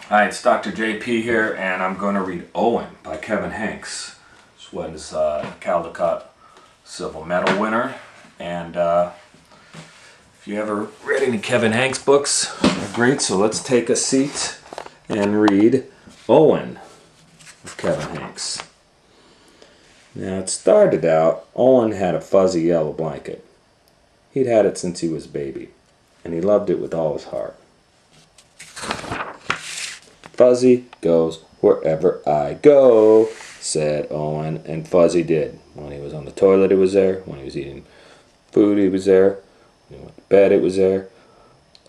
Hi, it's Dr. JP here, and I'm going to read Owen by Kevin Henkes. This was Caldecott Silver Medal winner, and if you ever read any Kevin Henkes books, they're great. So let's take a seat and read Owen of Kevin Henkes. Now it started out, Owen had a fuzzy yellow blanket. He'd had it since he was a baby, and he loved it with all his heart. Fuzzy goes wherever I go, said Owen, and Fuzzy did. When he was on the toilet, it was there. When he was eating food, he was there. When he went to bed, it was there.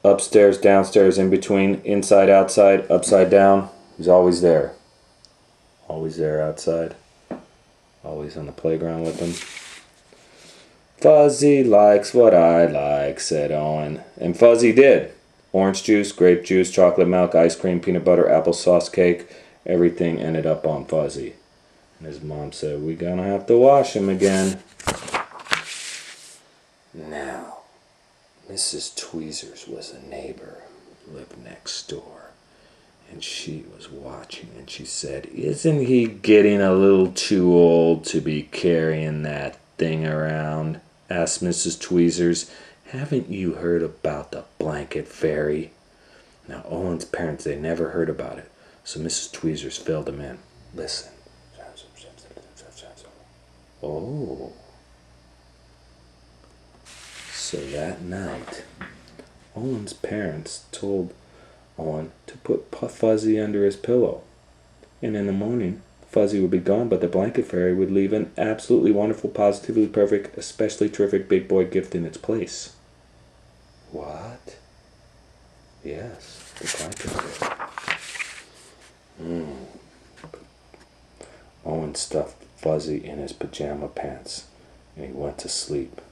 Upstairs, downstairs, in between, inside, outside, upside down. He's always there. Always there outside. Always on the playground with him. Fuzzy likes what I like, said Owen. And Fuzzy did. Orange juice, grape juice, chocolate milk, ice cream, peanut butter, applesauce cake. Everything ended up on Fuzzy. And his mom said, "We're gonna have to wash him again." Now, Mrs. Tweezers was a neighbor who lived next door. And she was watching, and she said, "Isn't he getting a little too old to be carrying that thing around?" asked Mrs. Tweezers. "Haven't you heard about the blanket fairy?" Now, Owen's parents, they never heard about it. So Mrs. Tweezers filled him in. Listen. Oh. So that night, Owen's parents told Owen to put Fuzzy under his pillow. And in the morning, Fuzzy would be gone, but the blanket fairy would leave an absolutely wonderful, positively perfect, especially terrific big boy gift in its place. What? Yes, the blanket fairy. Owen stuffed Fuzzy in his pajama pants, and he went to sleep.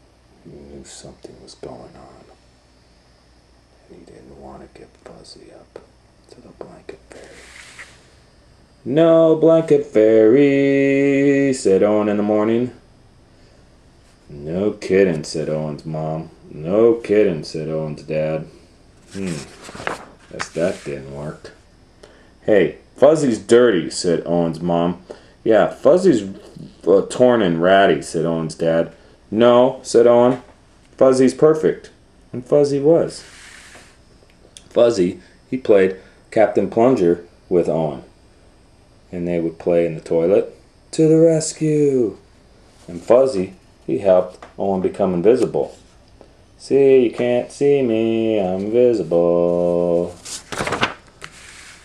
He knew something was going on. And he didn't want to give Fuzzy up to the blanket fairy. "No blanket fairy," said Owen in the morning. "No kidding," said Owen's mom. "No kidding," said Owen's dad. Guess that didn't work. "Hey, Fuzzy's dirty," said Owen's mom. "Yeah, Fuzzy's torn and ratty," said Owen's dad. "No," said Owen. "Fuzzy's perfect." And Fuzzy was. Fuzzy, he played Captain Plunger with Owen. And they would play in the toilet, "To the rescue." And Fuzzy, he helped Owen become invisible. "See, you can't see me, I'm invisible."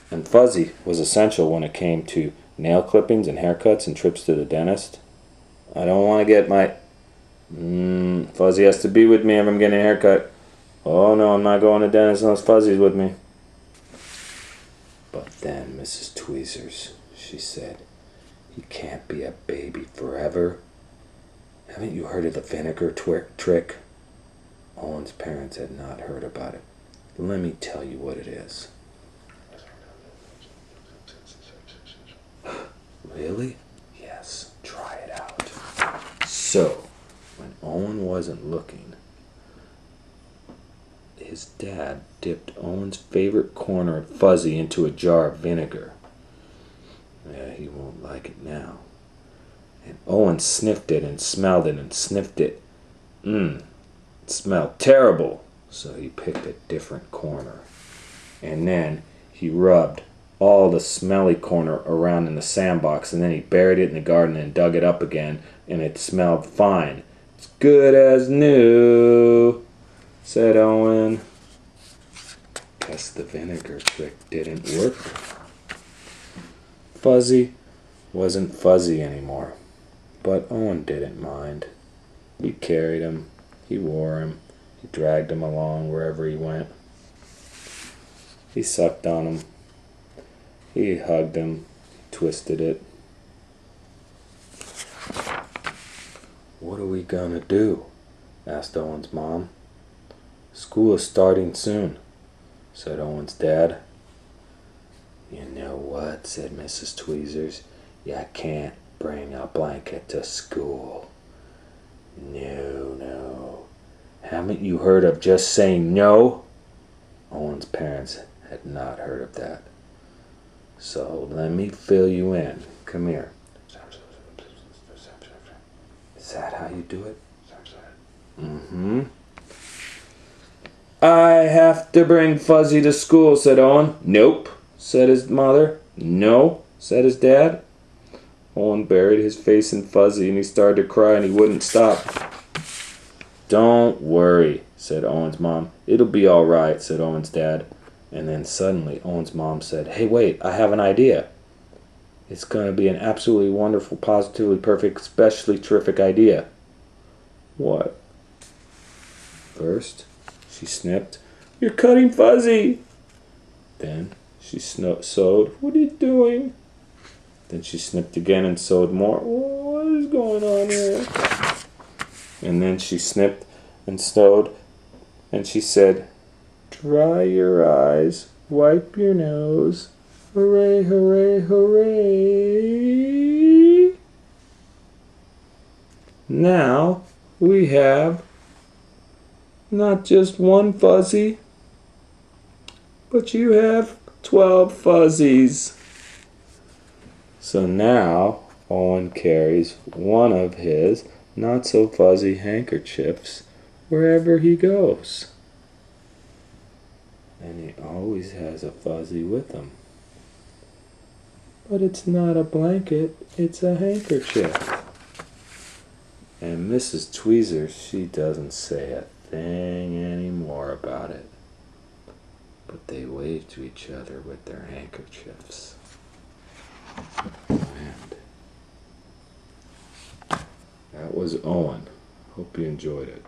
And Fuzzy was essential when it came to nail clippings and haircuts and trips to the dentist. "I don't want to get my... Fuzzy has to be with me if I'm getting a haircut." "Oh no, I'm not going to the dentist unless Fuzzy's with me." But then Mrs. Tweezers, she said, "He can't be a baby forever. Haven't you heard of the vinegar trick?" Owen's parents had not heard about it. "Let me tell you what it is." "Really?" "Yes, try it out." So, when Owen wasn't looking, his dad dipped Owen's favorite corner of Fuzzy into a jar of vinegar. Yeah, he won't like it now. And Owen sniffed it and smelled it and sniffed it. It smelled terrible. So he picked a different corner. And then he rubbed all the smelly corner around in the sandbox, and then he buried it in the garden and dug it up again, and it smelled fine. "It's good as new," said Owen. Guess the vinegar trick didn't work. Fuzzy wasn't Fuzzy anymore, but Owen didn't mind. He carried him, he wore him, he dragged him along wherever he went. He sucked on him, he hugged him, he twisted it. "What are we gonna do?" asked Owen's mom. "School is starting soon," said Owen's dad. "You know what?" said Mrs. Tweezers. "You can't bring a blanket to school." No. Haven't you heard of just saying no?" Owen's parents had not heard of that. So let me fill you in. Come here. Is that how you do it? Mm-hmm. I have to bring Fuzzy to school, said Owen. Nope, said his mother. No, said his dad. Owen buried his face in Fuzzy and he started to cry and he wouldn't stop. Don't worry, said Owen's mom. It'll be all right, said Owen's dad. And then suddenly Owen's mom said, hey, wait, I have an idea. It's going to be an absolutely wonderful, positively perfect, especially terrific idea. What? First, she snipped, you're cutting Fuzzy. Then she sewed, what are you doing? Then she snipped again and sewed more. What is going on here? And then she snipped and sewed, and she said, dry your eyes, wipe your nose, hooray, hooray, hooray. Now we have not just one Fuzzy, but you have 12 Fuzzies. So now Owen carries one of his not-so-fuzzy handkerchiefs wherever he goes. And he always has a Fuzzy with him. But it's not a blanket, it's a handkerchief. And Mrs. Tweezers, she doesn't say a thing anymore about it. But they wave to each other with their handkerchiefs. And that was Owen. Hope you enjoyed it.